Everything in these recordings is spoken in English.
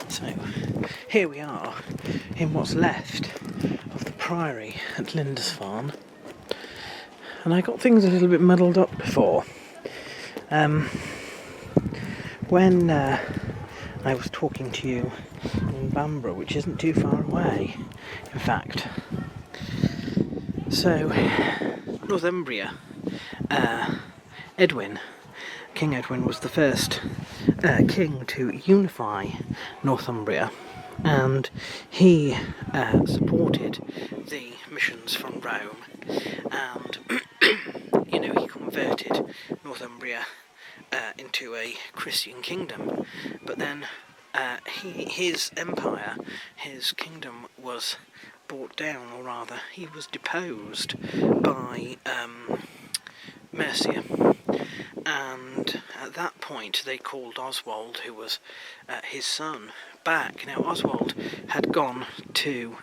So here we are in what's left of the Priory at Lindisfarne, and I got things a little bit muddled up before. When I was talking to you in Bamborough, which isn't too far away, in fact. So, Northumbria, King Edwin was the first king to unify Northumbria, and he supported the missions from Rome, and he converted Northumbria into a Christian kingdom. But then his empire, his kingdom, was brought down, or rather he was deposed by Mercia, and at that point they called Oswald, who was his son, back. Now Oswald had gone to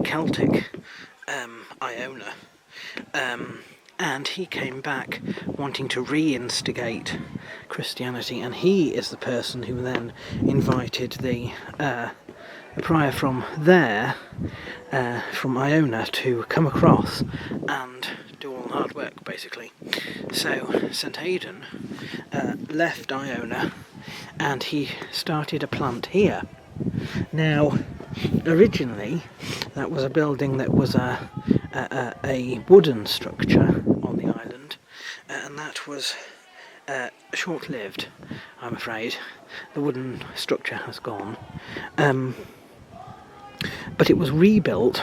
Celtic Iona, and he came back wanting to reinstigate Christianity, and he is the person who then invited the prior from there, from Iona, to come across and do all the hard work, basically. So Saint Aiden left Iona and he started a plant here. Now, originally that was a building that was a wooden structure on the island, and that was short-lived, I'm afraid. The wooden structure has gone. But it was rebuilt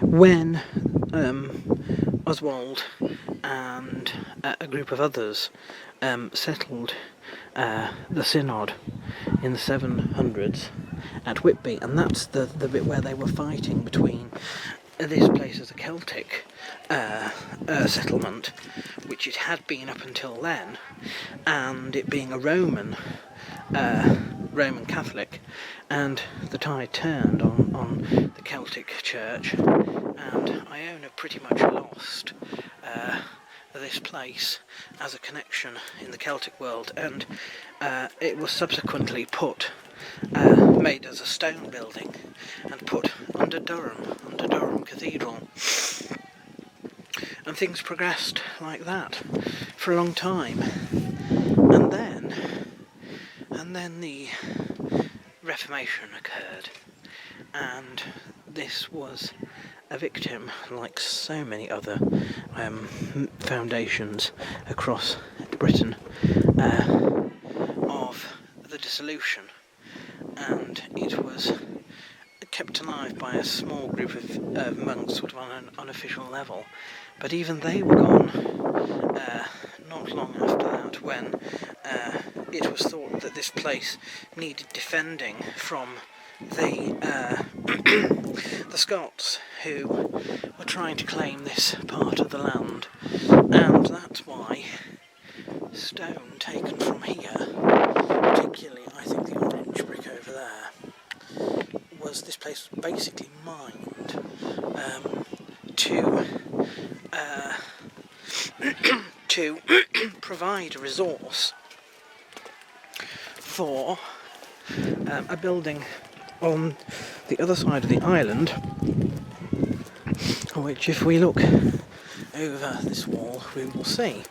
when Oswald and a group of others settled the synod in the 700s at Whitby, and that's the bit where they were fighting between this place as a Celtic settlement, which it had been up until then, and it being a Roman Catholic, and the tide turned on the Celtic Church, and Iona pretty much lost this place as a connection in the Celtic world, and it was subsequently made as a stone building and put under Durham Cathedral, and things progressed like that for a long time, and then the Reformation occurred, and this was a victim, like so many other foundations across Britain, of the dissolution, and it was kept alive by a small group of monks, sort of on an unofficial level, but even they were gone not long after that, when it was thought that this place needed defending from the Scots, who were trying to claim this part of the land, and that's why stone taken from here, particularly I think the orange brick over there, this place was basically mined to provide a resource for a building on the other side of the island, which, if we look over this wall, we will see.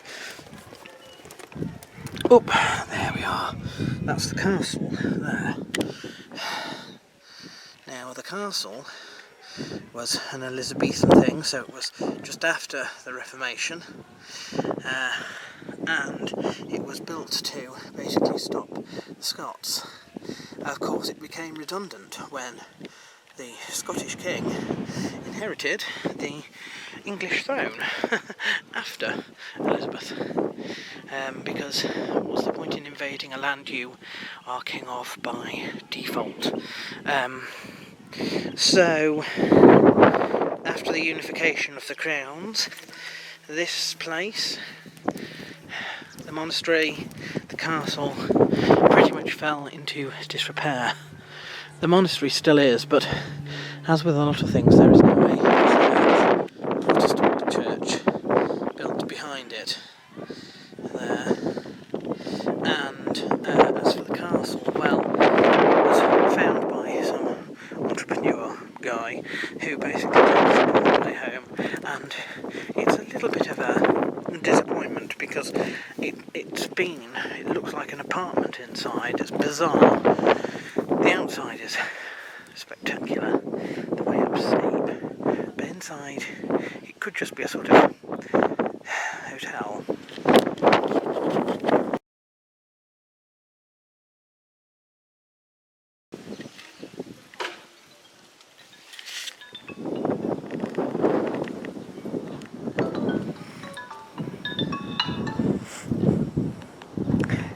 There we are. That's the castle there. Now, the castle was an Elizabethan thing, so it was just after the Reformation, and it was built to basically stop the Scots. Of course, it became redundant when the Scottish king inherited the English throne after Elizabeth, because what's the point in invading a land you are king of by default? So, after the unification of the crowns, this place, the monastery, the castle, pretty much fell into disrepair. The monastery still is, but as with a lot of things, there is now a Protestant church built behind it there. And as for the castle, well, guy who basically comes to the holiday home, and it's a little bit of a disappointment because it looks like an apartment inside. It's bizarre. The outside is spectacular, the way up steep, but inside it could just be a sort of hotel.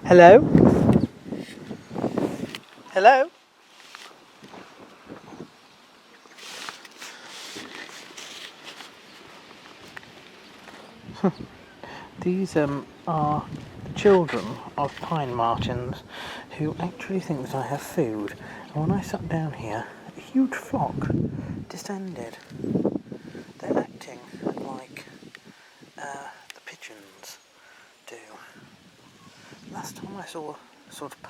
Hello? Hello? These are the children of pine martens who actually think that I have food. And when I sat down here, a huge flock descended. They're acting like the pigeons do. Last time I saw sort of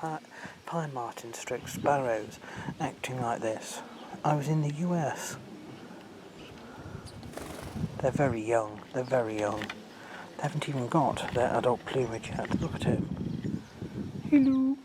pine marten stroke sparrows acting like this, I was in the US. They're very young. They're very young. They haven't even got their adult plumage yet. Look at it. Hello.